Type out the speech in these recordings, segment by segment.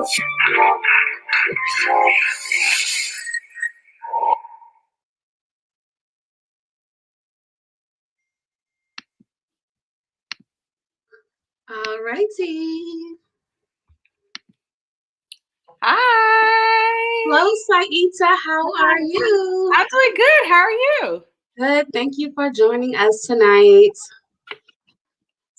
All righty. Hi. Hello, Seida. How are you? I'm doing good. How are you? Good. Thank you for joining us tonight.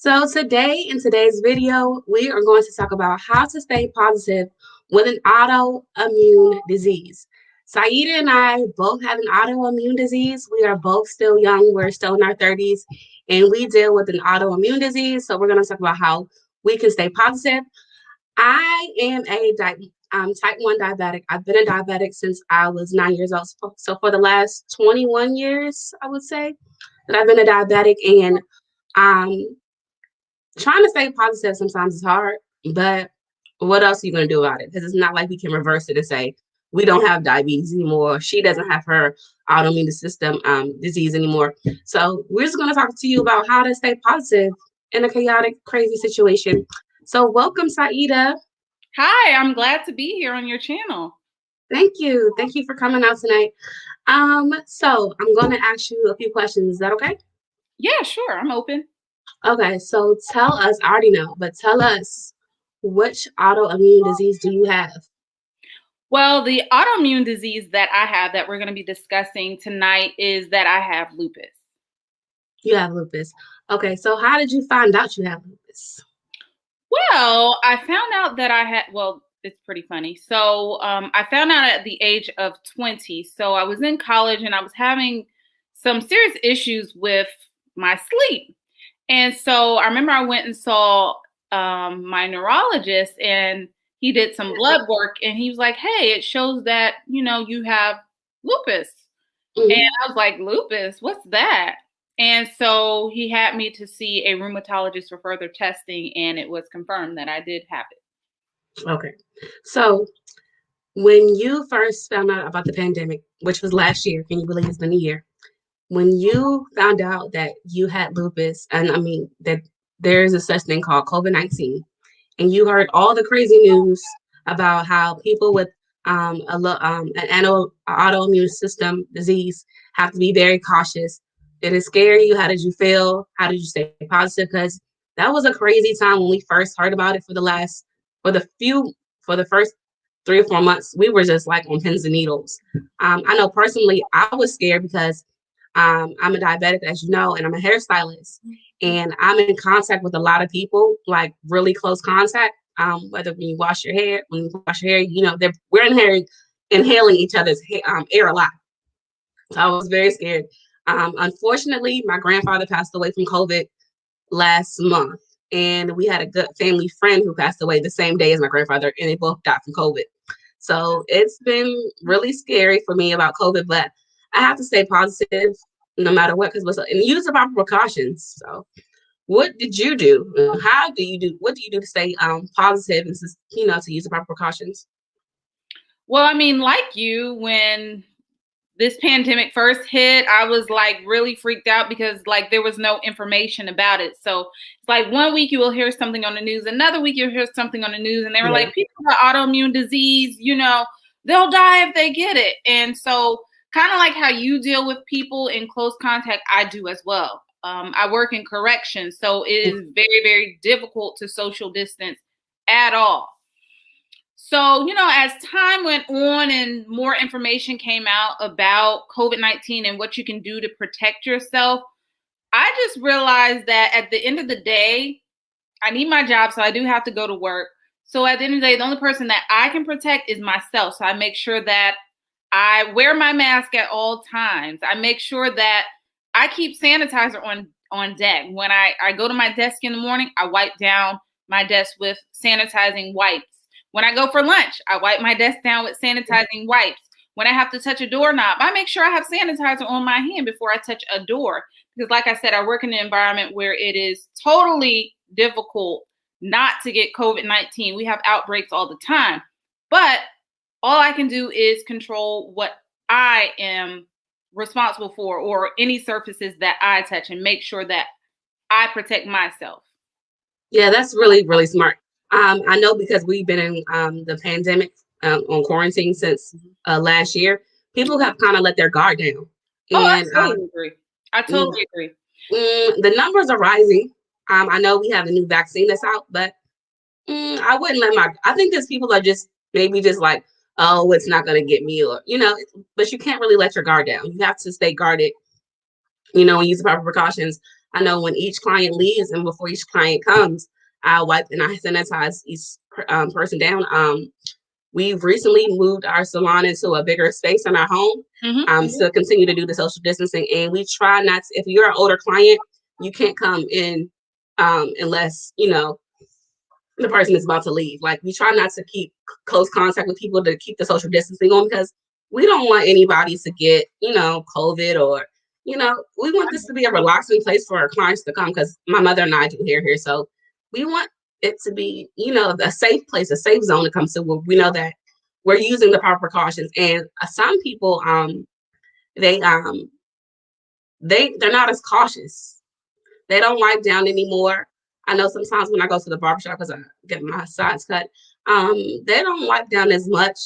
So today, in today's video, we are going to talk about how to stay positive with an autoimmune disease. Seida and I both have an autoimmune disease. We are both still young. We're still in our 30s, and we deal with an autoimmune disease. So we're going to talk about how we can stay positive. I am a type 1 diabetic. I've been a diabetic since I was 9 years old. So for the last 21 years, I would say that I've been a diabetic, and trying to stay positive sometimes is hard, but what else are you going to do about it? Because it's not like we can reverse it and say, we don't have diabetes anymore. She doesn't have her autoimmune system disease anymore. So we're just going to talk to you about how to stay positive in a chaotic, crazy situation. So welcome, Seida. Hi, I'm glad to be here on your channel. Thank you. Thank you for coming out tonight. So I'm going to ask you a few questions. Is that okay? Yeah, sure. I'm open. Okay, so tell us, I already know, but tell us, which autoimmune disease do you have? Well, the autoimmune disease that I have that we're going to be discussing tonight is that I have lupus. You have lupus. Okay, so how did you find out you have lupus? Well, I found out that I had, well, it's pretty funny. So I found out at the age of 20. So I was in college and I was having some serious issues with my sleep. And so I remember I went and saw my neurologist, and he did some blood work, and he was like, hey, it shows that, you have lupus. Mm-hmm. And I was like, lupus, what's that? And so he had me to see a rheumatologist for further testing, and it was confirmed that I did have it. Okay. So when you first found out about the pandemic, which was last year, can you believe it's been a year? When you found out that you had lupus, and I mean that there is a such thing called COVID-19, and you heard all the crazy news about how people with an autoimmune system disease have to be very cautious. Did it scare you? How did you feel? How did you stay positive? Because that was a crazy time when we first heard about it. For the first 3 or 4 months, we were just like on pins and needles. I know personally, I was scared because I'm a diabetic, as you know, and I'm a hairstylist, and I'm in contact with a lot of people, like really close contact. Whether when you wash your hair, we're inhaling each other's air a lot. So I was very scared. Unfortunately, my grandfather passed away from COVID last month, and we had a good family friend who passed away the same day as my grandfather, and they both died from COVID. So it's been really scary for me about COVID, but I have to stay positive no matter what, and use the proper precautions. So what did you do? What do you do to stay positive and to use the proper precautions? Well, I mean, like you, when this pandemic first hit, I was like really freaked out because like there was no information about it. So it's like one week you will hear something on the news, another week you'll hear something on the news, and they were like, people with autoimmune disease, they'll die if they get it. And so kind of like how you deal with people in close contact, I do as well. I work in corrections, so it is very, very difficult to social distance at all. So, as time went on and more information came out about COVID-19 and what you can do to protect yourself, I just realized that at the end of the day, I need my job, so I do have to go to work. So at the end of the day, the only person that I can protect is myself. So I make sure that I wear my mask at all times. I make sure that I keep sanitizer on deck. When I go to my desk in the morning, I wipe down my desk with sanitizing wipes. When I go for lunch, I wipe my desk down with sanitizing wipes. When I have to touch a doorknob, I make sure I have sanitizer on my hand before I touch a door. Because like I said, I work in an environment where it is totally difficult not to get COVID-19. We have outbreaks all the time. But all I can do is control what I am responsible for, or any surfaces that I touch, and make sure that I protect myself. Yeah, that's really, really smart. I know because we've been in the pandemic on quarantine since last year. People have kind of let their guard down, Oh, I and totally agree. I totally agree. the numbers are rising. I know we have a new vaccine that's out, but I wouldn't let my. I think these people are just maybe just like, oh, it's not going to get me, or but you can't really let your guard down. You have to stay guarded, and use the proper precautions. I know when each client leaves and before each client comes, I wipe and I sanitize each person down. We've recently moved our salon into a bigger space in our home to continue to do the social distancing. And we try not to, if you're an older client, you can't come in unless, the person is about to leave. Like we try not to keep close contact with people to keep the social distancing on because we don't want anybody to get, COVID or, we want this to be a relaxing place for our clients to come because my mother and I do hair here. So we want it to be, a safe place, a safe zone to come to where we know that we're using the proper precautions. And some people, they they're not as cautious. They don't wipe down anymore. I know sometimes when I go to the barbershop because I get my sides cut, they don't wipe down as much.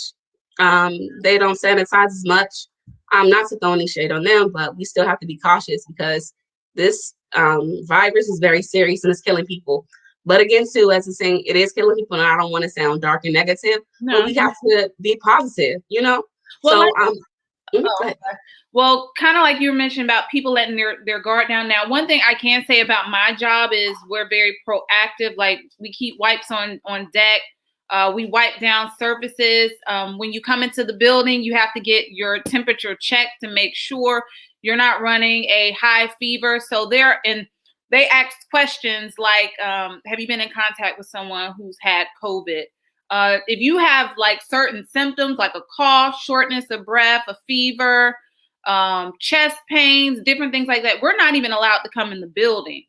They don't sanitize as much. Not to throw any shade on them, but we still have to be cautious because this virus is very serious and it's killing people. But again, too, as I'm saying, it is killing people, and I don't want to sound dark and negative, but we have to be positive, Well, so well, kind of like you mentioned about people letting their guard down. Now, one thing I can say about my job is we're very proactive. Like we keep wipes on deck. We wipe down surfaces. When you come into the building, you have to get your temperature checked to make sure you're not running a high fever. So they ask questions like, have you been in contact with someone who's had COVID? If you have like certain symptoms like a cough, shortness of breath, a fever, chest pains, different things like that, we're not even allowed to come in the building.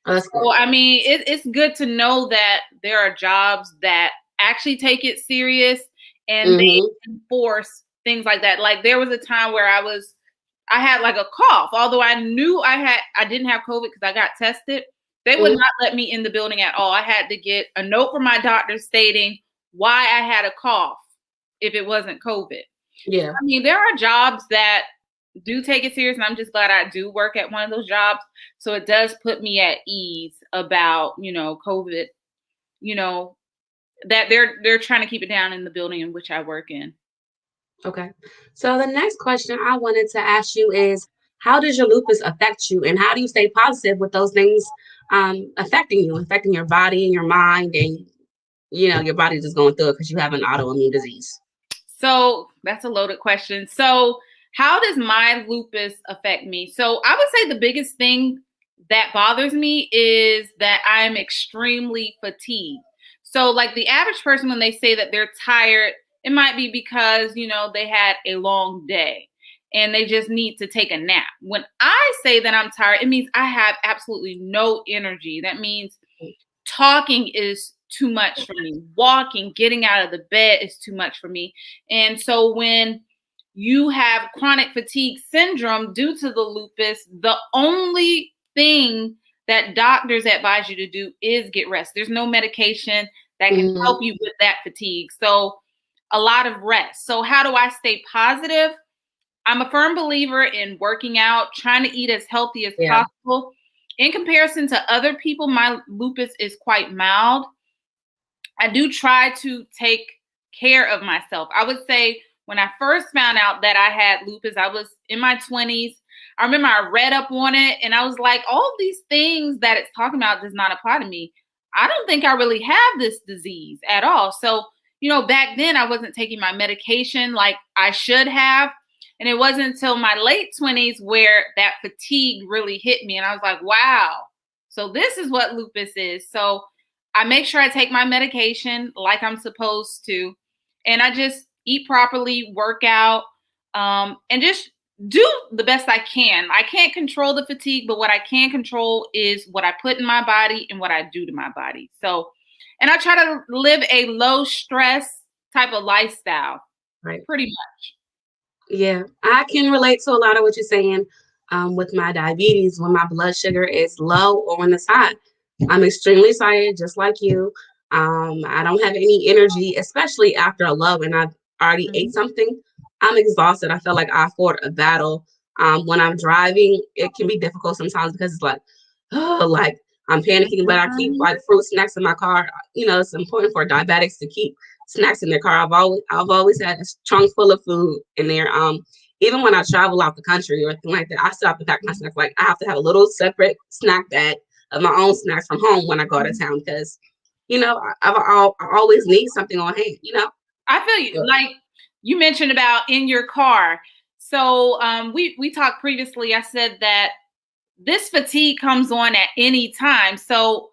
So, I mean, it's good to know that there are jobs that actually take it serious and they enforce things like that. Like there was a time where I had like a cough, although I knew I didn't have COVID because I got tested. They would not let me in the building at all. I had to get a note from my doctor stating why I had a cough if it wasn't COVID. Yeah. I mean, there are jobs that do take it serious, and I'm just glad I do work at one of those jobs. So it does put me at ease about, COVID, that they're trying to keep it down in the building in which I work in. Okay. So the next question I wanted to ask you is, how does your lupus affect you, and how do you stay positive with those things affecting you, affecting your body and your mind, and your body just going through it because you have an autoimmune disease? So that's a loaded question. So how does my lupus affect me? So I would say the biggest thing that bothers me is that I'm extremely fatigued. So like the average person, when they say that they're tired, it might be because, they had a long day and they just need to take a nap. When I say that I'm tired, it means I have absolutely no energy. That means talking is too much for me. Walking, getting out of the bed is too much for me. And so when you have chronic fatigue syndrome due to the lupus, the only thing that doctors advise you to do is get rest. There's no medication that can help you with that fatigue. So a lot of rest. So how do I stay positive? I'm a firm believer in working out, trying to eat as healthy as possible. In comparison to other people, my lupus is quite mild. I do try to take care of myself. I would say when I first found out that I had lupus, I was in my 20s. I remember I read up on it and I was like, all these things that it's talking about does not apply to me. I don't think I really have this disease at all. So, back then I wasn't taking my medication like I should have. And it wasn't until my late 20s where that fatigue really hit me. And I was like, wow, so this is what lupus is. So I make sure I take my medication like I'm supposed to. And I just eat properly, work out, and just do the best I can. I can't control the fatigue, but what I can control is what I put in my body and what I do to my body. So, and I try to live a low stress type of lifestyle, Right. Pretty much. Yeah, I can relate to a lot of what you're saying with my diabetes. When my blood sugar is low or when it's high, I'm extremely tired, just like you. I don't have any energy, especially after a love and I've already ate something. I'm exhausted. I feel like I fought a battle. When I'm driving, it can be difficult sometimes because it's like, oh, like I'm panicking, but I keep like fruit snacks in my car. You know, it's important for diabetics to keep snacks in their car. I've always had a trunk full of food in there. Even when I travel out the country or anything like that, I still have to pack my snacks. Like I have to have a little separate snack bag of my own snacks from home when I go out of town because I always need something on hand, I feel you. Like you mentioned about in your car. So we talked previously. I said that this fatigue comes on at any time. So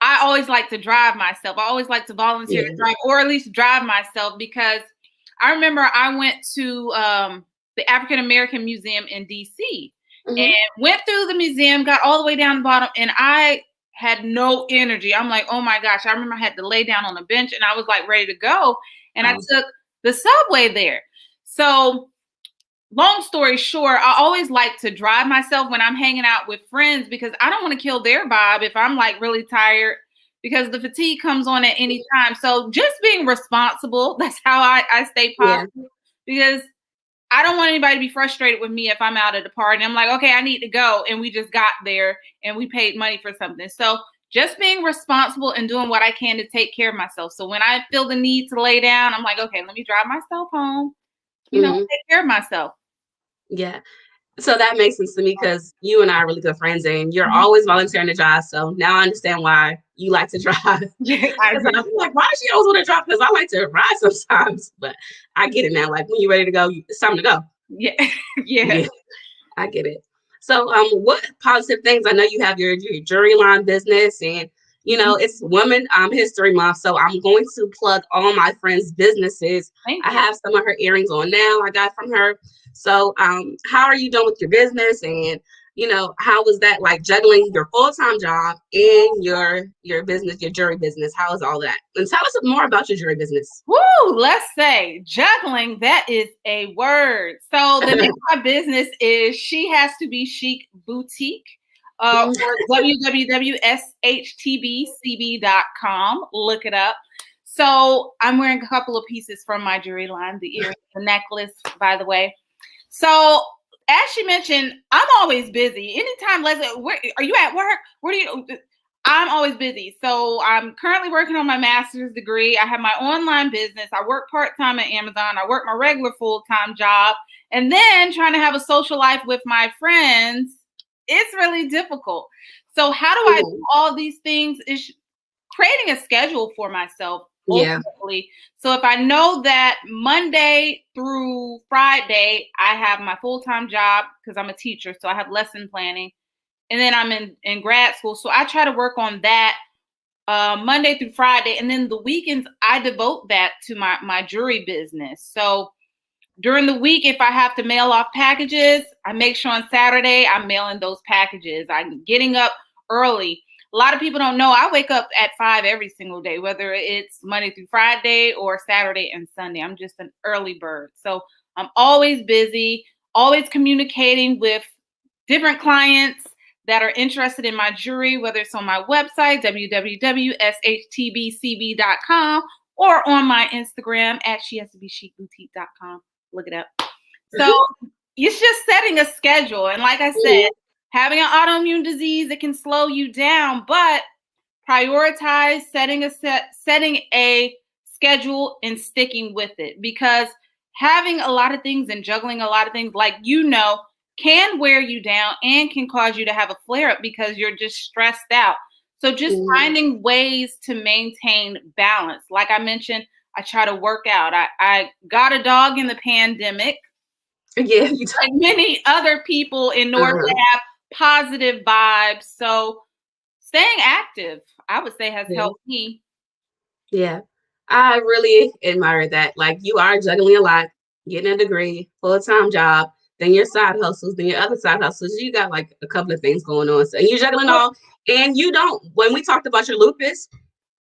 I always like to drive myself. I always like to volunteer to drive, or at least drive myself, because I remember I went to the African American Museum in DC and went through the museum, got all the way down the bottom, and I had no energy. I'm like, oh my gosh. I remember I had to lay down on a bench and I was like ready to go. And I took the subway there. So long story short, I always like to drive myself when I'm hanging out with friends because I don't want to kill their vibe if I'm like really tired, because the fatigue comes on at any time. So just being responsible, that's how I stay positive, because I don't want anybody to be frustrated with me if I'm out at the party. I'm like, okay, I need to go. And we just got there and we paid money for something. So just being responsible and doing what I can to take care of myself. So when I feel the need to lay down, I'm like, okay, let me drive myself home, take care of myself. Yeah. So that makes sense to me because you and I are really good friends and you're always volunteering to drive. So now I understand why you like to drive. I'm like, why she always want to drive? Because I like to ride sometimes, but I get it now. Like when you're ready to go, it's time to go. Yeah. I get it. So what positive things? I know you have your jewelry line business and it's Women History Month. So I'm going to plug all my friends' businesses. I have some of her earrings on now I got from her. So how are you doing with your business? And how was that like juggling your full-time job and your business, your jewelry business? How is all that? And tell us more about your jewelry business. Woo, let's say juggling, that is a word. So the name of my business is She Has to Be Chic Boutique, or www.shtbcb.com. Look it up. So I'm wearing a couple of pieces from my jewelry line, the earrings, the necklace, by the way. So as she mentioned, I'm always busy. Anytime, Leslie, are you at work? I'm always busy. So I'm currently working on my master's degree. I have my online business. I work part-time at Amazon. I work my regular full-time job. And then trying to have a social life with my friends, it's really difficult. So how do I do all these things? Is creating a schedule for myself. Ultimately. So if I know that Monday through Friday, I have my full-time job because I'm a teacher. So I have lesson planning. And then I'm in grad school. So I try to work on that Monday through Friday. And then the weekends, I devote that to my jewelry business. So during the week, if I have to mail off packages, I make sure on Saturday I'm mailing those packages. I'm getting up early. A lot of people don't know I wake up at 5 every single day, whether it's Monday through Friday or Saturday and Sunday. I'm just an early bird. So I'm always busy, always communicating with different clients that are interested in my jewelry, whether it's on my website, www.shtbcb.com, or on my Instagram at shehastobechicboutique.com. Look it up. So it's just setting a schedule. And like I said, having an autoimmune disease, it can slow you down, but prioritize setting a schedule and sticking with it, because having a lot of things and juggling a lot of things, like, can wear you down and can cause you to have a flare up because you're just stressed out. So just finding ways to maintain balance. Like I mentioned, I try to work out. I got a dog in the pandemic. Yeah, like many other people, in order to have positive vibes. So staying active, I would say, has helped me. Yeah, I really admire that. Like, you are juggling a lot, getting a degree, full-time job, then your side hustles, then your other side hustles. You got like a couple of things going on. So you're juggling all, and you don't, when we talked about your lupus,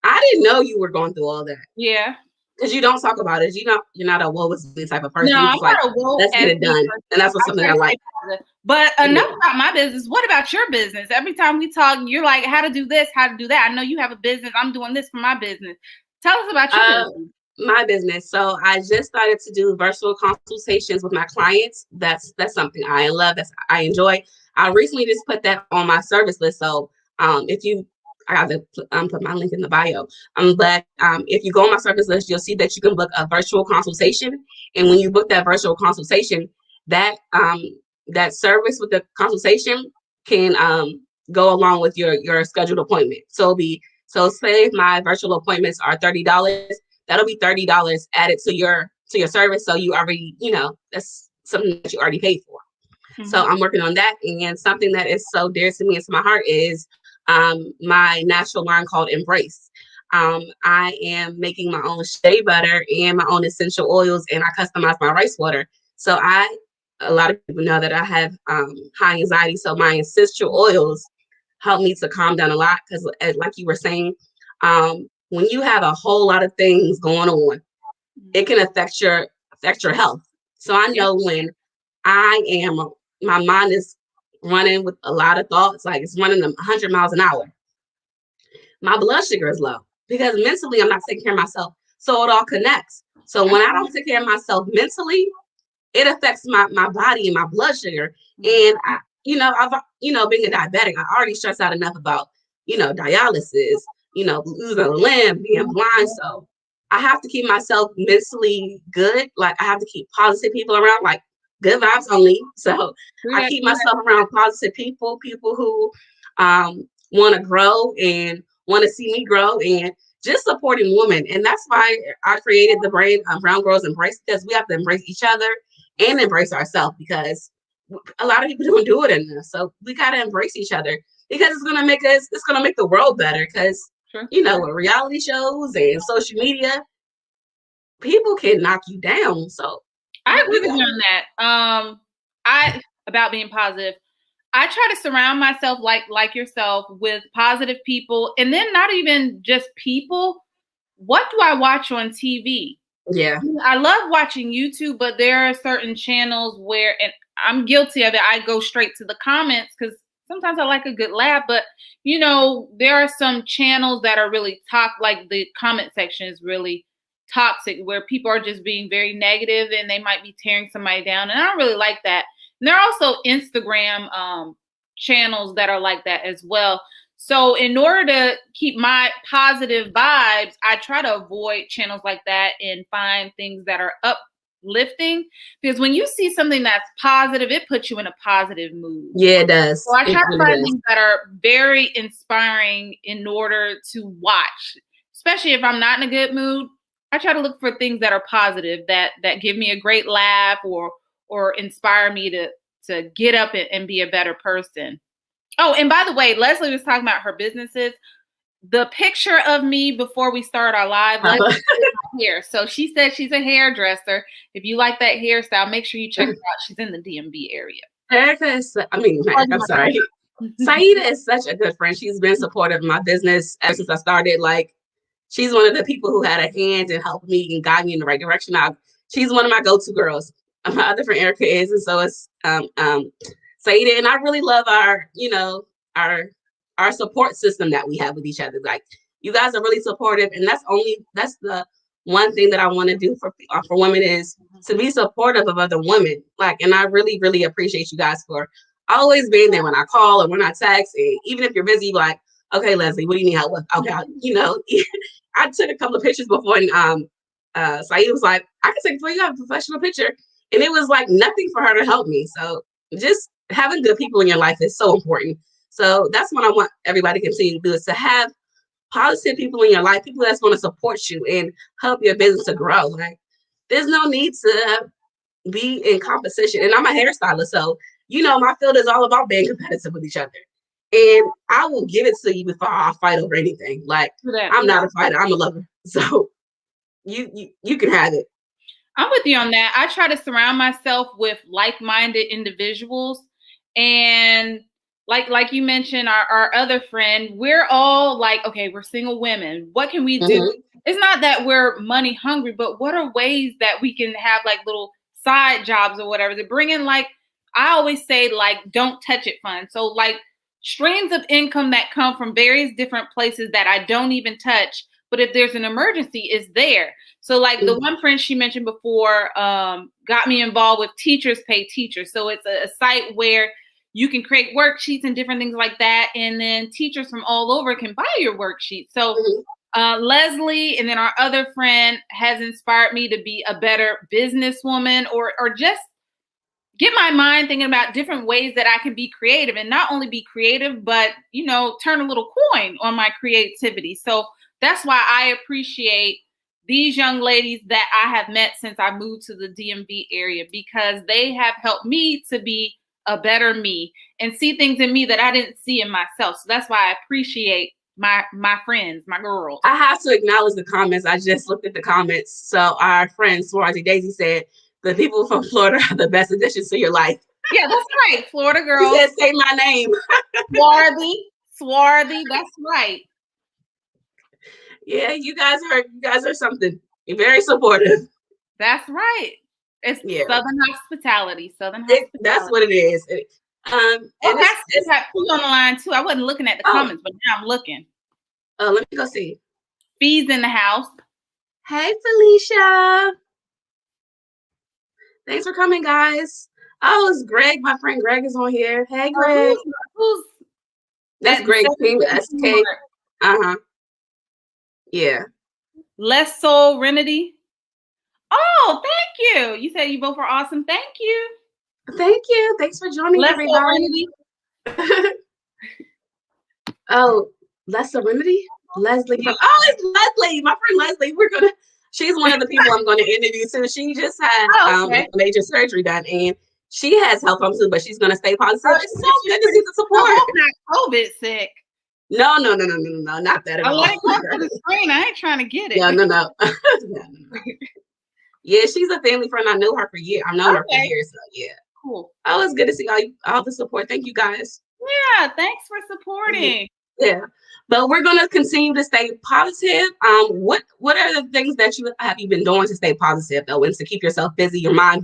I didn't know you were going through all that. Yeah. Because you don't talk about it. You're not a woe is me type of person. No, you're just like, let's get it done. And that's what something I like. But enough about my business. What about your business? Every time we talk, you're like, how to do this, how to do that. I know you have a business. I'm doing this for my business. Tell us about your business. My business. So I just started to do virtual consultations with my clients. That's something I love. I enjoy. I recently just put that on my service list. So if you, I got to put my link in the bio. But if you go on my service list, you'll see that you can book a virtual consultation. And when you book that virtual consultation, that that service with the consultation can go along with your scheduled appointment. So say if my virtual appointments are $30, that'll be $30 added to your service. So you already, that's something that you already paid for. Mm-hmm. So I'm working on that. And something that is so dear to me and to my heart is my natural line called Embrace. I am making my own shea butter and my own essential oils, and I customize my rice water. So a lot of people know that I have high anxiety. So my essential oils help me to calm down a lot, because like you were saying, when you have a whole lot of things going on, it can affect your health. So I know when my mind is running with a lot of thoughts, like it's running 100 miles an hour, my blood sugar is low because mentally I'm not taking care of myself. So it all connects. So when I don't take care of myself mentally, it affects my body and my blood sugar. And I've being a diabetic, I already stressed out enough about, dialysis, losing a limb, being blind. So I have to keep myself mentally good. Like I have to keep positive people around, like good vibes only. So I keep myself around positive people who want to grow and want to see me grow, and just supporting women. And that's why I created the brand Brown Girls Embrace, because we have to embrace each other and embrace ourselves, because a lot of people don't do it enough. So we got to embrace each other, because it's going to make the world better. Because, with reality shows and social media, people can knock you down. So I agree with you on that. About being positive, I try to surround myself like yourself with positive people, and then not even just people. What do I watch on TV? Yeah. I love watching YouTube, but there are certain channels where, and I'm guilty of it, I go straight to the comments because sometimes I like a good laugh, but there are some channels that are really like the comment section is really toxic, where people are just being very negative and they might be tearing somebody down. And I don't really like that. And there are also Instagram channels that are like that as well. So in order to keep my positive vibes, I try to avoid channels like that and find things that are uplifting, because when you see something that's positive, it puts you in a positive mood. Yeah, it does. So I try to find things that are very inspiring in order to watch, especially if I'm not in a good mood. I try to look for things that are positive, that give me a great laugh or inspire me to get up and be a better person. Oh, and by the way, Leslie was talking about her businesses. The picture of me before we start our live, Leslie is my hair. So she said she's a hairdresser. If you like that hairstyle, make sure you check her out. She's in the DMV area. I'm sorry. Seida is such a good friend. She's been supportive of my business ever since I started. Like, she's one of the people who had a hand and helped me and guide me in the right direction. She's one of my go-to girls. My other friend Erica is, and so is Seida. And I really love our support system that we have with each other. Like, you guys are really supportive, and that's the one thing that I want to do for women, is to be supportive of other women. Like, and I really, really appreciate you guys for always being there when I call or when I text. And even if you're busy, like, okay, Leslie, what do you need help with? Okay, I took a couple of pictures before, and Seida was like, I can take it for you. You have a professional picture. And it was like nothing for her to help me. So just having good people in your life is so important. So that's what I want everybody to continue to do, is to have positive people in your life, people that's going to support you and help your business to grow. Like, there's no need to be in competition. And I'm a hairstylist, so my field is all about being competitive with each other. And I will give it to you before I fight over anything. Like, I'm not a fighter, I'm a lover. So you can have it. I'm with you on that. I try to surround myself with like-minded individuals. And like you mentioned, our other friend, we're all like, okay, we're single women. What can we do? Mm-hmm. It's not that we're money hungry, but what are ways that we can have like little side jobs or whatever to bring in like I always say like, don't touch it fund. So like streams of income that come from various different places that I don't even touch. But if there's an emergency, it's there. So like the one friend she mentioned before got me involved with Teachers Pay Teachers. So it's a site where you can create worksheets and different things like that. And then teachers from all over can buy your worksheets. So Leslie and then our other friend has inspired me to be a better businesswoman or just get my mind thinking about different ways that I can be creative and not only be creative, but, you know, turn a little coin on my creativity. So that's why I appreciate these young ladies that I have met since I moved to the DMV area, because they have helped me to be a better me and see things in me that I didn't see in myself. So that's why I appreciate my friends, my girls. I have to acknowledge the comments. I just looked at the comments. So our friend Swarzy Daisy said, the people from Florida are the best additions to your life. Yeah, that's right. Florida girls. She said, say my name. Swarthy. That's right. Yeah, you guys are something. You're very supportive. That's right. It's Southern hospitality. That's what it is. And it's got Pooh on the line too. I wasn't looking at the comments, but now I'm looking. Oh, let me go see. Fee's in the house. Hey, Felicia. Thanks for coming, guys. Oh, it's Greg. My friend Greg is on here. Hey, Greg. That's Greg. SK. Yeah. Less Soul Renity. Oh, thank you. You said you both were awesome. Thank you. Thank you. Thanks for joining, everybody. Oh, Less Serenity? Leslie. It's Leslie. My friend Leslie. She's one of the people I'm going to interview too. She just had major surgery done, and she has health problems too, but she's going to stay positive. It's so good to see the support. I'm not COVID sick. No, not that at all. I let it go to the screen. I ain't trying to get it. Yeah, no. Yeah, she's a family friend. I know her for years. I've known her for years. So yeah. Cool. Oh, it's good to see all the support. Thank you, guys. Yeah, thanks for supporting. Yeah, but we're gonna continue to stay positive. What are the things that you been doing to stay positive though, and to keep yourself busy, your mind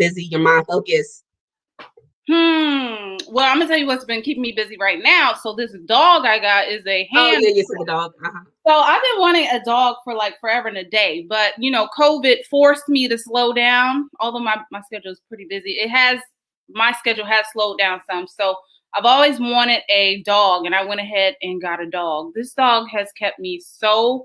focused? Well, I'm gonna tell you what's been keeping me busy right now. So this dog I got is a hand. Oh yeah, you said the dog. So I've been wanting a dog for like forever and a day, but you know, COVID forced me to slow down. Although my schedule is pretty busy, my schedule has slowed down some. So I've always wanted a dog, and I went ahead and got a dog. This dog has kept me so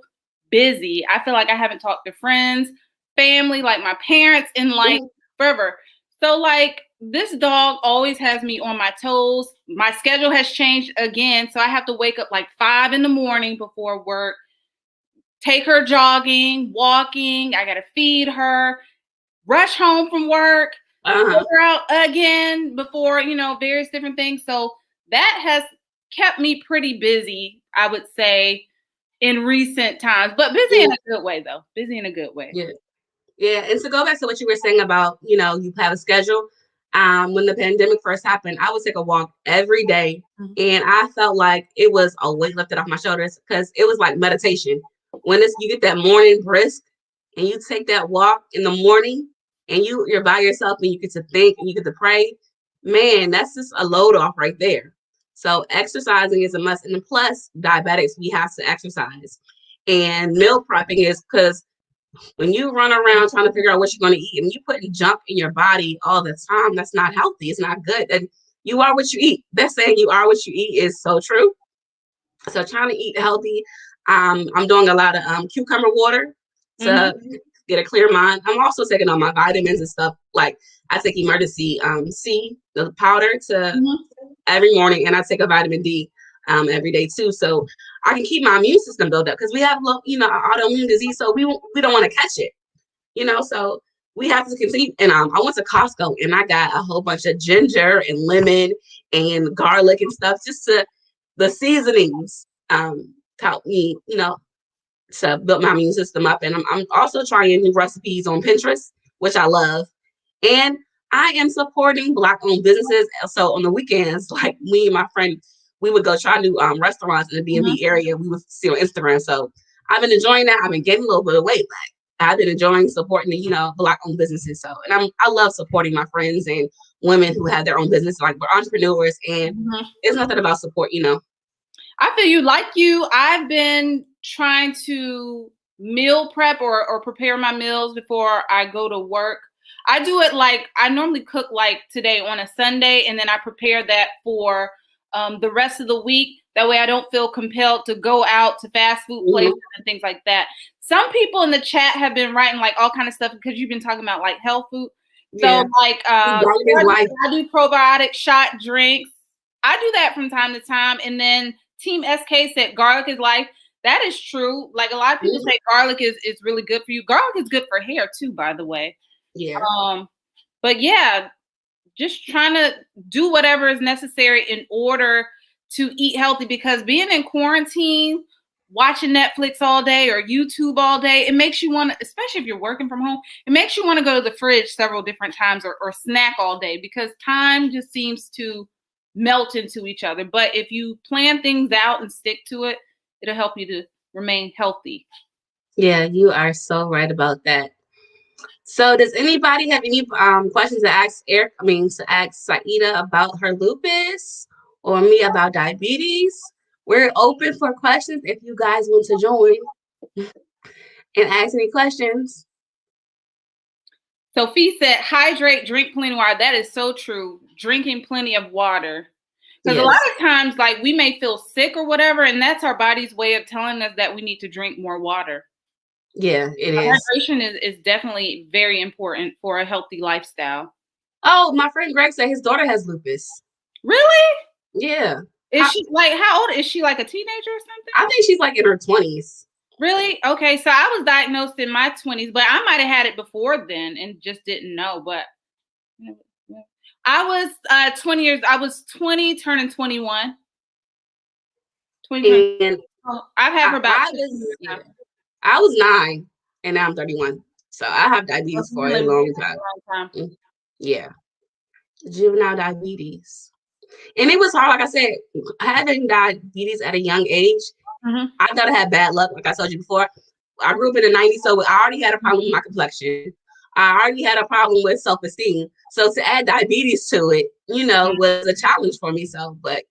busy. I feel like I haven't talked to friends, family, like my parents in like forever. So like this dog always has me on my toes. My schedule has changed again. So I have to wake up like 5 a.m. before work, take her jogging, walking. I got to feed her, rush home from work, take her out again before, you know, various different things. So that has kept me pretty busy, I would say, in recent times, but busy in a good way though. Busy in a good way. Yeah. Yeah. And to go back to what you were saying about, you know, you have a schedule. When the pandemic first happened, I would take a walk every day, and I felt like it was a weight lifted off my shoulders because it was like meditation. When you get that morning brisk and you take that walk in the morning and you're by yourself and you get to think and you get to pray, man, that's just a load off right there. So exercising is a must. And then plus diabetics, we have to exercise. And meal prepping is because when you run around trying to figure out what you're going to eat and you putting junk in your body all the time, that's not healthy. It's not good. And you are what you eat. That saying you are what you eat is so true. So trying to eat healthy. I'm doing a lot of cucumber water to get a clear mind. I'm also taking on my vitamins and stuff. Like I take emergency C, the powder every morning, and I take a vitamin D every day too. So I can keep my immune system built up because we have, autoimmune disease. So we don't want to catch it, so we have to continue. And I went to Costco and I got a whole bunch of ginger and lemon and garlic and stuff, just the seasonings to help me, to build my immune system up. And I'm also trying new recipes on Pinterest, which I love. And I am supporting Black-owned businesses. So on the weekends, like me and my friend, we would go try new restaurants in the DMV area. We would see on Instagram. So I've been enjoying that. I've been getting a little bit of weight back. I've been enjoying supporting the, Black-owned businesses. So, and I love supporting my friends and women who have their own business, like we're entrepreneurs, and it's nothing about support, I feel you. Like you, I've been trying to meal prep or prepare my meals before I go to work. I do it like I normally cook like today on a Sunday, and then I prepare that for the rest of the week. That way I don't feel compelled to go out to fast food places and things like that. Some people in the chat have been writing like all kind of stuff because you've been talking about like health food. So like I do probiotic shot drinks. I do that from time to time. And then Team SK said garlic is life. That is true. Like a lot of people say garlic is really good for you. Garlic is good for hair too, by the way. Yeah. But yeah, just trying to do whatever is necessary in order to eat healthy, because being in quarantine, watching Netflix all day or YouTube all day, it makes you want to, especially if you're working from home, it makes you want to go to the fridge several different times or snack all day, because time just seems to melt into each other. But if you plan things out and stick to it, it'll help you to remain healthy. Yeah, you are so right about that. So does anybody have any questions to ask Seida about her lupus, or me about diabetes? We're open for questions if you guys want to join and ask any questions. Sophie said, hydrate, drink plenty of water. That is so true. Drinking plenty of water. Because a lot of times, like, we may feel sick or whatever, and that's our body's way of telling us that we need to drink more water. Yeah, it is. Hydration is definitely very important for a healthy lifestyle. Oh, my friend Greg said his daughter has lupus. Really? Yeah. Is she like, how old is she? Like a teenager or something? I think she's like in her 20s. Really? Okay, so I was diagnosed in my 20s, but I might have had it before then and just didn't know. But I was 20 years. I was 20, turning 21. 20. And I've had her about. I was 9, and now I'm 31. So I have diabetes for a long time. Yeah, juvenile diabetes. And it was hard. Like I said, having diabetes at a young age, I thought I had bad luck. Like I told you before, I grew up in the 90s, so I already had a problem with my complexion. I already had a problem with self-esteem. So to add diabetes to it, was a challenge for me. So, but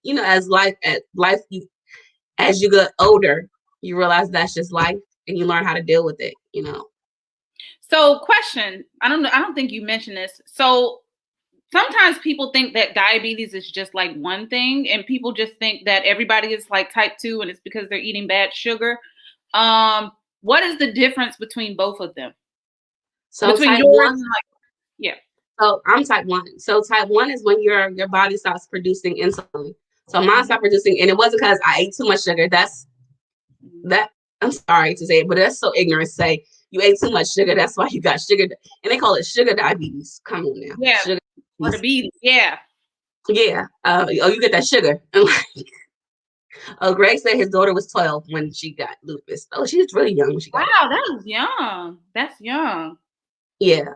as you get older, you realize that's just life, and you learn how to deal with it. So, question. I don't think you mentioned this. So, sometimes people think that diabetes is just like one thing, and people just think that everybody is like type 2 and it's because they're eating bad sugar. What is the difference between both of them? So type 1, So I'm type 1. So type 1 is when your body stops producing insulin. So mine stopped producing, and it wasn't because I ate too much sugar. I'm sorry to say it, but that's so ignorant to say you ate too much sugar. That's why you got sugar, and they call it sugar diabetes. Come on now. Yeah. Sugar diabetes. Yeah. Yeah. You get that sugar. Greg said his daughter was 12 when she got lupus. Oh, she was really young when she got it. That was young. That's young. Yeah.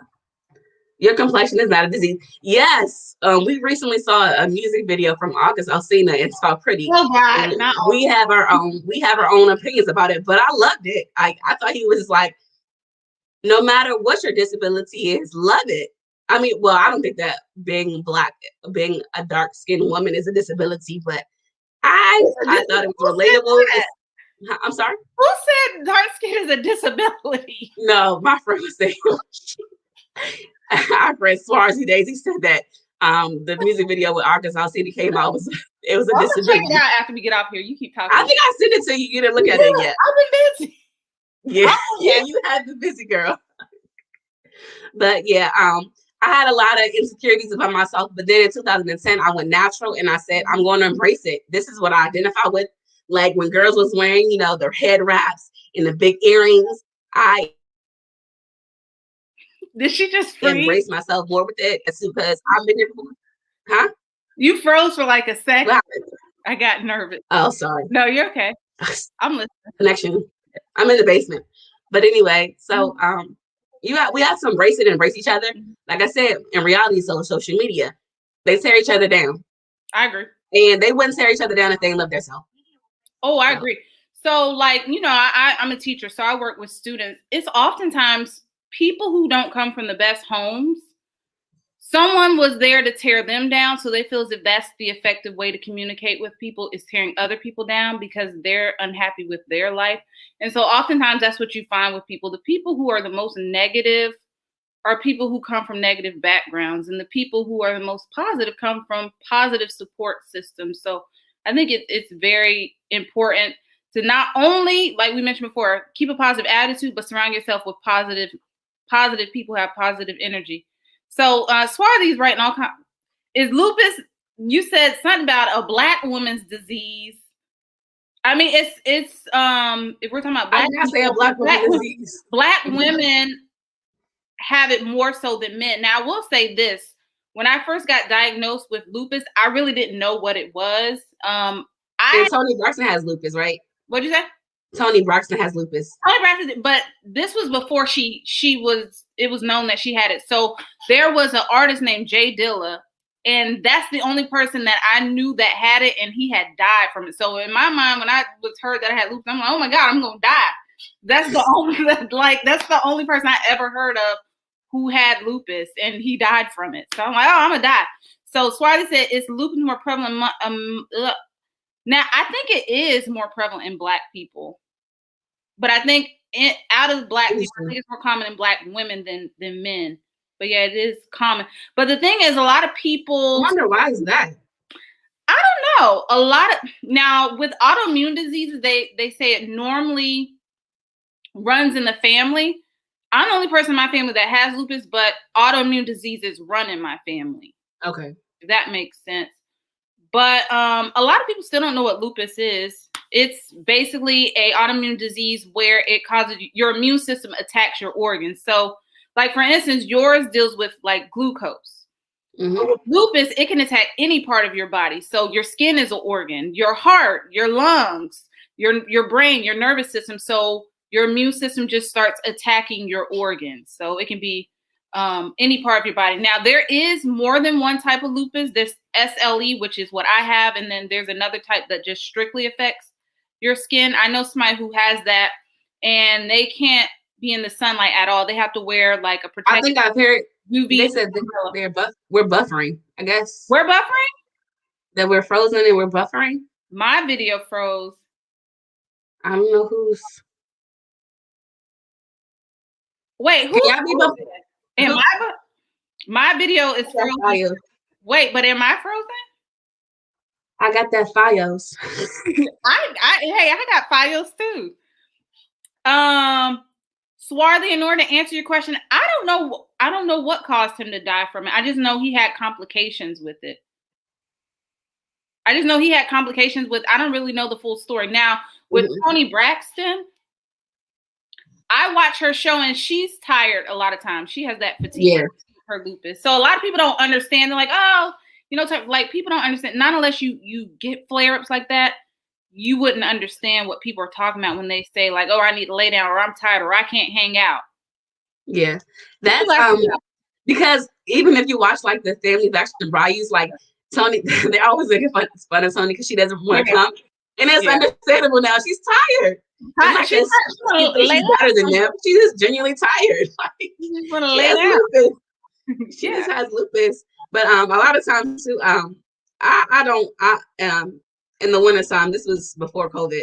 Your complexion is not a disease. Yes. We recently saw a music video from August Alsina. It's called Pretty. Oh God, we have our own opinions about it, but I loved it. I thought he was like, no matter what your disability is, love it. I mean, well, I don't think that being Black, being a dark-skinned woman is a disability, but I thought it was relatable. I'm sorry? Who said dark skin is a disability? No, my friend was saying, our friend Swarzy Daisy said that the music video with Arkansas City came out, it was a disability. Check it out after we get off here. You keep talking. I think I sent it to you. You didn't look at it yet. I've been busy. Yeah, you have been busy, girl. But yeah, I had a lot of insecurities about myself, but then in 2010, I went natural and I said, I'm going to embrace it. This is what I identify with. Like when girls was wearing, their head wraps and the big earrings, Did she just embrace myself more with it? It's because I've been huh? You froze for like a second. I got nervous. Oh, sorry. No, you're okay. I'm listening. Connection. I'm in the basement. But anyway, so we have to embrace it and embrace each other. Like I said, in reality, social media, they tear each other down. I agree. And they wouldn't tear each other down if they loved themselves. Oh, I agree. So, like, you know, I'm a teacher, so I work with students. It's oftentimes people who don't come from the best homes. Someone was there to tear them down, so they feel as if that's the effective way to communicate with people, is tearing other people down because they're unhappy with their life. And so oftentimes that's what you find with people. The people who are the most negative are people who come from negative backgrounds, and the people who are the most positive come from positive support systems. So I think it's very important to not only, like we mentioned before, keep a positive attitude, but surround yourself with positive people who have positive energy. So Swarthy's writing all kinds. Is lupus? You said something about a Black woman's disease. I mean, it's if we're talking about Black, I did not say a Black woman's disease. Black women have it more so than men. Now, I will say this: when I first got diagnosed with lupus, I really didn't know what it was. And Toni Braxton has lupus, right? What'd you say? Toni Braxton has lupus. Toni Braxton, but this was before it was known that she had it. So there was an artist named Jay Dilla, and that's the only person that I knew that had it, and he had died from it. So in my mind, when I was heard that I had lupus, I'm like, oh my God, I'm gonna die. That's the only person I ever heard of who had lupus, and he died from it. So I'm like, oh, I'm gonna die. So Swarthy said, is lupus more prevalent? Now I think it is more prevalent in Black people. But I think out of Black people, I think it's more common in Black women than men. But yeah, it is common. But the thing is, a lot of people. I wonder why is that? I don't know. Now with autoimmune diseases, they say it normally runs in the family. I'm the only person in my family that has lupus, but autoimmune diseases run in my family. Okay, if that makes sense. But a lot of people still don't know what lupus is. It's basically a autoimmune disease where it causes your immune system attacks your organs. So, like for instance, yours deals with like glucose. Mm-hmm. With lupus, it can attack any part of your body. So your skin is an organ, your heart, your lungs, your brain, your nervous system. So your immune system just starts attacking your organs. So it can be any part of your body. Now, there is more than one type of lupus. There's SLE, which is what I have. And then there's another type that just strictly affects your skin. I know somebody who has that, and they can't be in the sunlight at all. They have to wear like a protective. I think I've heard UV. They said we're buffering. I guess we're buffering. That we're frozen and we're buffering. My video froze. I don't know who's. Wait, who? Am I? My video is frozen. Wait, but am I frozen? I got that Fios. I got Fios too. Swarthy, in order to answer your question, I don't know what caused him to die from it. I just know he had complications with it. I don't really know the full story. Now, with Toni Braxton, I watch her show and she's tired a lot of times. She has that fatigue, her lupus. So a lot of people don't understand. They're like, oh, like people don't understand. Not unless you get flare-ups like that, you wouldn't understand what people are talking about when they say like, oh, I need to lay down, or I'm tired, or I can't hang out. Yeah, that's because even if you watch like the Family Vacation Brides, like Toni, they're always making fun of Toni because she doesn't want to come, and it's understandable now. She's tired. Like she's better than them. She's just genuinely tired. Like, she want to lay down. She just has lupus. But a lot of times too, in the wintertime, this was before COVID,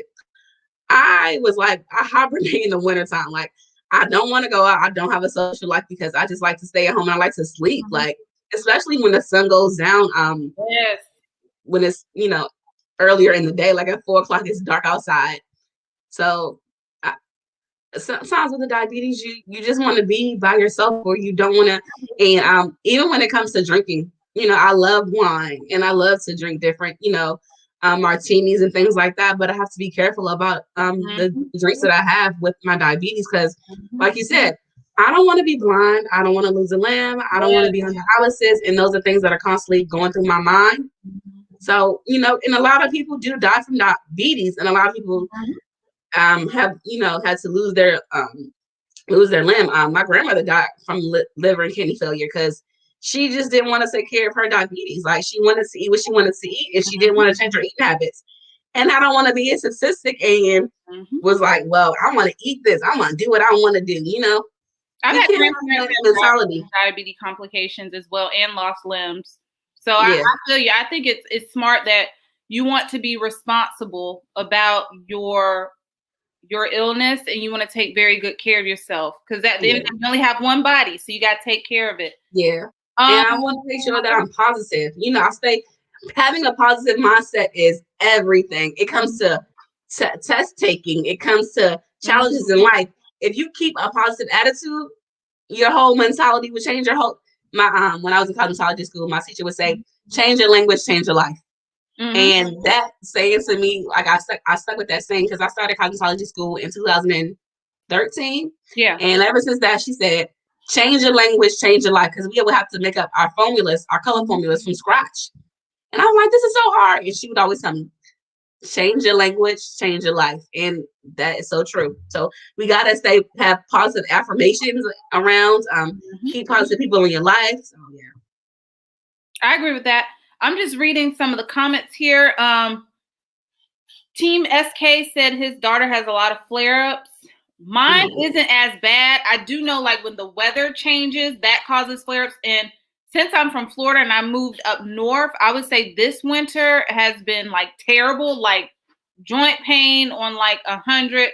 I was like, I hibernate in the wintertime. Like, I don't want to go out. I don't have a social life because I just like to stay at home and I like to sleep. Like, especially when the sun goes down. When it's, earlier in the day, like at 4:00, it's dark outside. So sometimes with the diabetes, you just want to be by yourself, or you don't want to. And even when it comes to drinking, I love wine and I love to drink different, martinis and things like that. But I have to be careful about the drinks that I have with my diabetes because, like you said, I don't want to be blind. I don't want to lose a limb. I don't want to be on dialysis. And those are things that are constantly going through my mind. So, and a lot of people do die from diabetes, and a lot of people have, had to lose their limb. My grandmother died from liver and kidney failure because she just didn't want to take care of her diabetes. Like, she wanted to eat what she wanted to eat, and she didn't want to change her eating habits. and I don't want to be a statistic and was like, well, I want to eat this. I want to do what I want to do. I've We had can't have grandparents that that mentality. diabetes complications as well and lost limbs. So I Yeah. feel you. I think it's smart that you want to be responsible about your illness and you want to take very good care of yourself because at the end you only have one body, so you got to take care of it. Yeah. And I want to make sure that I'm positive. Having a positive mindset is everything. It comes to test taking. It comes to challenges in life. If you keep a positive attitude, your whole mentality would change. When I was in cosmetology school, my teacher would say, "Change your language, change your life." And that saying to me, like I stuck with that saying because I started cosmetology school in 2013. Yeah. And ever since that, she said, change your language, change your life, because we would have to make up our formulas, our color formulas from scratch. And I'm like, this is so hard. And she would always tell me, change your language, change your life. And that is so true. So we got to have positive affirmations around, keep positive people in your life. So, yeah. I agree with that. I'm just reading some of the comments here. Team SK said his daughter has a lot of flare-ups. Mine isn't as bad. I do know like when the weather changes, that causes flare-ups. And since I'm from Florida and I moved up north, I would say this winter has been like terrible, like joint pain on like 100.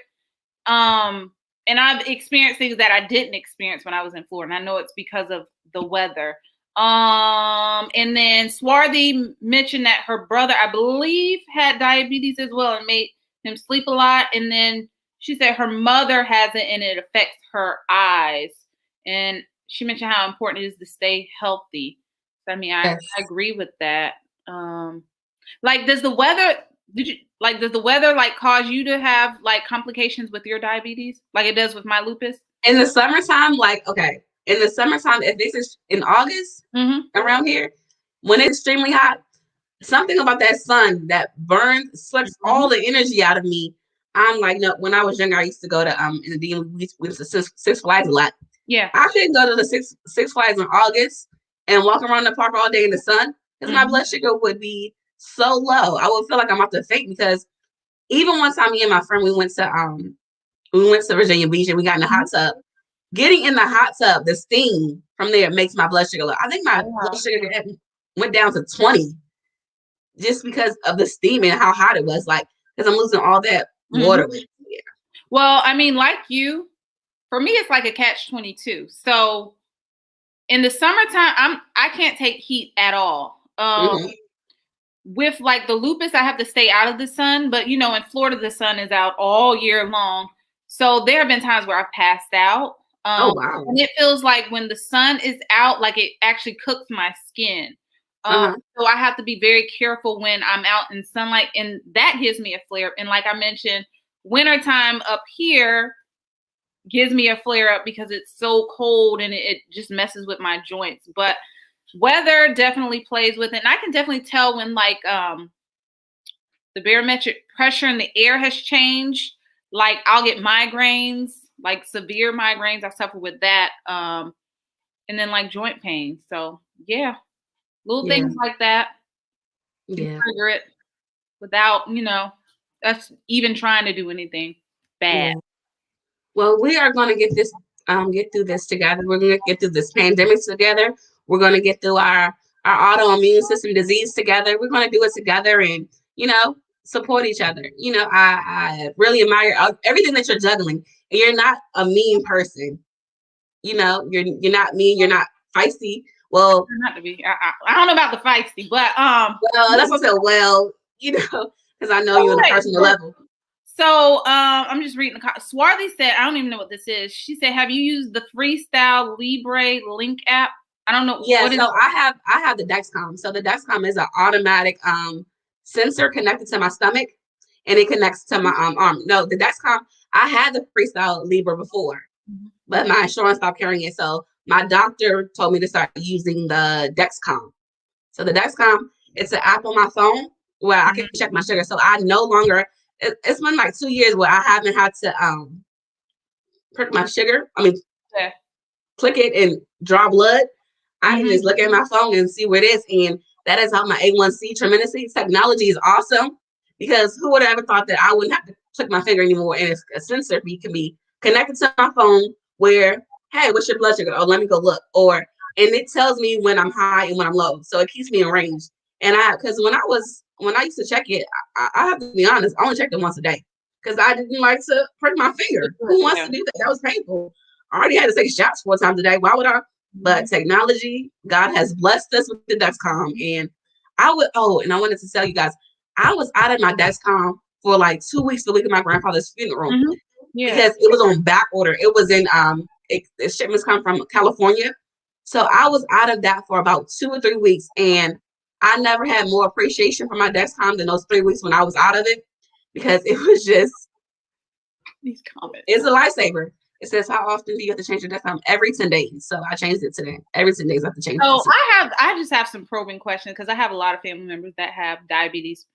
And I've experienced things that I didn't experience when I was in Florida. And I know it's because of the weather. And then Swarthy mentioned that her brother, I believe, had diabetes as well and made him sleep a lot. And then she said her mother has it and it affects her eyes. And she mentioned how important it is to stay healthy. So, I mean, I agree with that. Like, does the weather cause you to have like complications with your diabetes like it does with my lupus? In the summertime, in the summertime, if it's in August around here, when it's extremely hot, something about that sun that sucks all the energy out of me. I'm like, no, when I was younger, I used to go to in the DM, we went to Six Flags a lot. Yeah. I couldn't go to the Six Flags in August and walk around the park all day in the sun because my blood sugar would be so low. I would feel like I'm about to faint because even one time me and my friend we went to Virginia Beach and we got in the hot tub. Getting in the hot tub, the steam from there makes my blood sugar low. I think my blood sugar went down to 20 just because of the steam and how hot it was. Like, because I'm losing all that water. Yeah. Well, I mean, like you, for me, it's like a catch-22. So in the summertime, I can't take heat at all. With like the lupus, I have to stay out of the sun. But in Florida, the sun is out all year long. So there have been times where I've passed out. Oh, wow. And it feels like when the sun is out, like it actually cooks my skin. So I have to be very careful when I'm out in sunlight, and that gives me a flare up. And like I mentioned, wintertime up here gives me a flare up because it's so cold and it just messes with my joints. But weather definitely plays with it. And I can definitely tell when like the barometric pressure in the air has changed. Like I'll get migraines, like severe migraines. I suffer with that. And then like joint pain. So yeah. Little things like that. Yeah. Trigger it without, us even trying to do anything bad. Yeah. Well, we are going to get through this together. We're going to get through this pandemic together. We're going to get through our autoimmune system disease together. We're going to do it together and, support each other. I really admire everything that you're juggling. And you're not a mean person. You're not mean. You're not feisty. Well, not to be. I don't know about the feisty, but well, that's what I said. Well, because I know you on a personal level. So I'm just reading the Swarthy said, I don't even know what this is. She said, have you used the Freestyle Libre Link app? I don't know. Yeah, so I have the Dexcom. So the Dexcom is an automatic sensor connected to my stomach, and it connects to my arm. No, the Dexcom, I had the Freestyle Libre before, but my insurance stopped carrying it. So my doctor told me to start using the Dexcom. So the Dexcom, it's an app on my phone where I can check my sugar. So I no longer, it's been like 2 years where I haven't had to prick my sugar. Click it and draw blood. I can just look at my phone and see where it is. And that has helped my A1C tremendously. Technology is awesome. because who would have ever thought that I wouldn't have to click my finger anymore, and a sensor can be connected to my phone where, hey, what's your blood sugar? Oh, let me go look. And it tells me when I'm high and when I'm low. So it keeps me in range. And because when I used to check it, I have to be honest, I only checked it once a day because I didn't like to prick my finger. Who wants to do that? That was painful. I already had to take shots 4 times a day. Why would I? But technology, God has blessed us with the Dexcom. And and I wanted to tell you guys, I was out of my Dexcom for like 2 weeks the week of my grandfather's funeral because it was on back order. It was in the shipments come from California. So I was out of that for about 2 or 3 weeks, and I never had more appreciation for my Dexcom than those 3 weeks when I was out of it, because it was just these comments. It's a lifesaver. It says, how often do you have to change your Dexcom? Every 10 days. So I changed it today. Every 10 days I have to change it. I just have some probing questions because I have a lot of family members that have diabetes.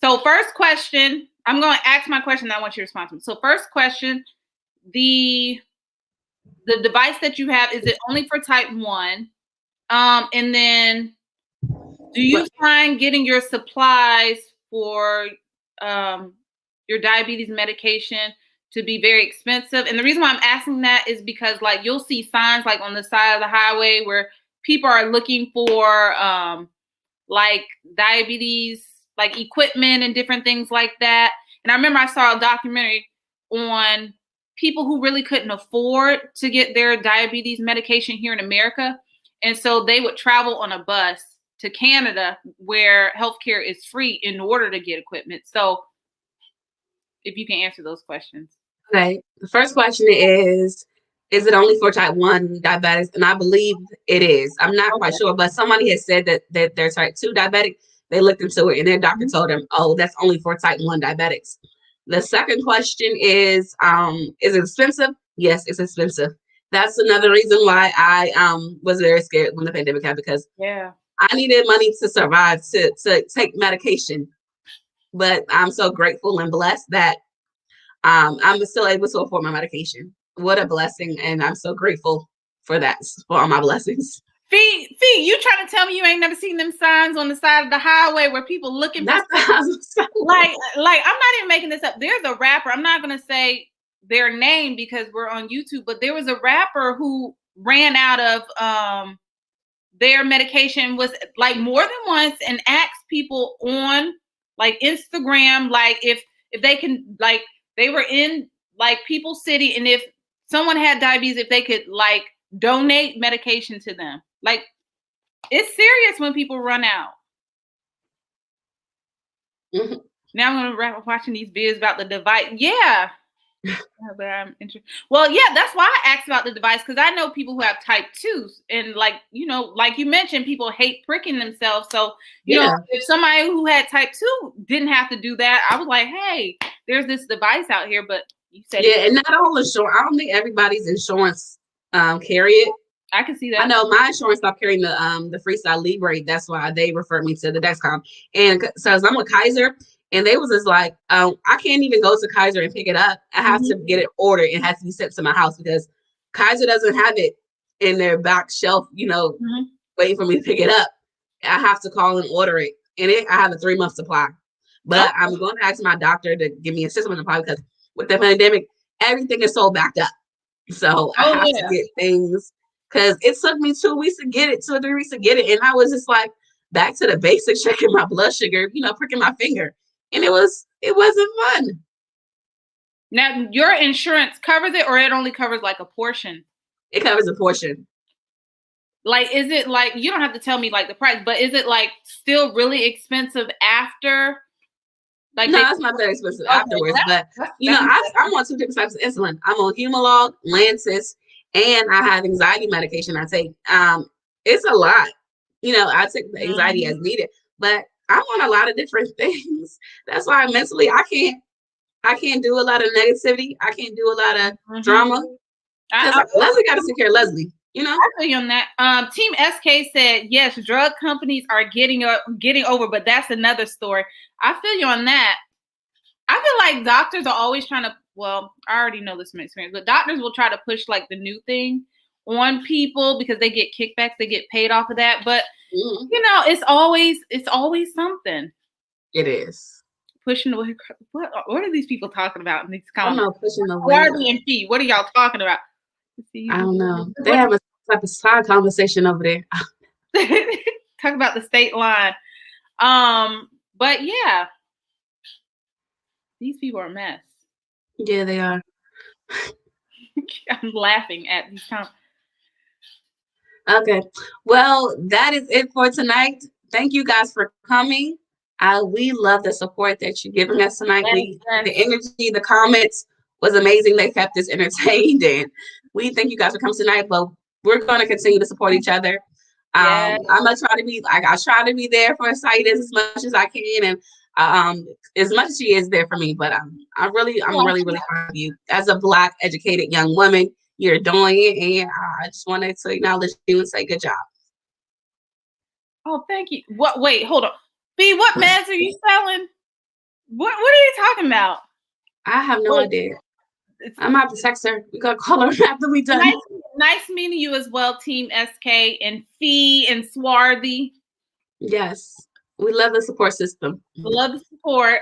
So first question, I'm going to ask my question. And I want you to respond to me. So first question, the device that you have, is it only for type 1? And then do you find getting your supplies for your diabetes medication to be very expensive? And the reason why I'm asking that is because, like, you'll see signs like on the side of the highway where people are looking for like diabetes, like equipment and different things like that. And I remember I saw a documentary on people who really couldn't afford to get their diabetes medication here in America. And so they would travel on a bus to Canada where healthcare is free in order to get equipment. So if you can answer those questions. Okay. The first question is it only for type 1 diabetics? And I believe it is. I'm not quite sure, but somebody has said that they're type 2 diabetic. They looked into it and their doctor told them, oh, that's only for type 1 diabetics. The second question is it expensive? Yes, it's expensive. That's another reason why I was very scared when the pandemic happened, because I needed money to survive, to take medication. But I'm so grateful and blessed that I'm still able to afford my medication. What a blessing. And I'm so grateful for that, for all my blessings. Fee, you trying to tell me you ain't never seen them signs on the side of the highway where people looking for stuff? Like I'm not even making this up. There's a rapper, I'm not going to say their name because we're on YouTube, but there was a rapper who ran out of their medication, was like more than once, and asked people on like Instagram, like if they can, like they were in like People's City, and if someone had diabetes, if they could like donate medication to them. Like, it's serious when people run out. Mm-hmm. Now I'm gonna wrap up watching these videos about the device. Yeah. But I'm interested. Well, yeah, that's why I asked about the device, because I know people who have type 2s, and like, you know, like you mentioned, people hate pricking themselves. So, you know, if somebody who had type 2 didn't have to do that, I was like, hey, there's this device out here. But you said and not all insurance. I don't think everybody's insurance carry it. I can see that. I know my insurance stopped carrying the Freestyle Libre. That's why they referred me to the Dexcom. And so I'm with Kaiser, and they was just like, I can't even go to Kaiser and pick it up. I have to get it ordered. It has to be sent to my house because Kaiser doesn't have it in their back shelf, you know, waiting for me to pick it up. I have to call and order it. And I have a 3-month supply. But I'm going to ask my doctor to give me a 6-month supply, because with the pandemic, everything is so backed up. So I have to get things, because it took me 2 weeks to get it, 2 or 3 weeks to get it. And I was just like back to the basics, checking my blood sugar, you know, pricking my finger. And it wasn't fun. Now, your insurance covers it, or it only covers like a portion? It covers a portion. Like, is it like, you don't have to tell me like the price, but is it like still really expensive after? Like, no, it's not that expensive afterwards. But you know, I'm on 2 different types of insulin. I'm on Humalog, Lantus, and I have anxiety medication I take. It's a lot. You know, I take the anxiety as needed, but I'm on a lot of different things. That's why mentally I can't do a lot of negativity. I can't do a lot of drama. Leslie got to take care of Leslie. You know, I feel you on that. Team SK said, yes, drug companies are getting over, but that's another story. I feel you on that. I feel like doctors are always trying to, well, I already know this from experience, but doctors will try to push like the new thing on people because they get kickbacks, they get paid off of that. But you know, it's always something. It is. pushing away. What are these people talking about in these I don't comments? know, pushing the weight. Barbie and Fee, what are y'all talking about? I don't know. They have a type of side conversation over there. Talk about the state line. But yeah, these people are a mess. Yeah, they are. I'm laughing at these comments. Okay. Well, that is it for tonight. Thank you guys for coming. We love the support that you're giving us tonight. Yes. The energy, the comments was amazing. They kept us entertained, and we thank you guys for coming tonight. But we're going to continue to support each other. Yes. I'm gonna try to be. I try to be there for Seida as much as I can, and as much as she is there for me. But I'm really proud of you as a Black educated young woman. You're doing it, and I just wanted to acknowledge you and say good job. Oh, thank you. What? Wait, hold on. B, what meds are you selling? What are you talking about? I have no idea. I'm gonna have to text her. We gotta call her after we done. Nice meeting you as well, Team SK and Fee and Swarthy. Yes, we love the support system. Love the support.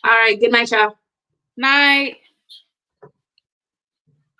All right. Good night, y'all. Night.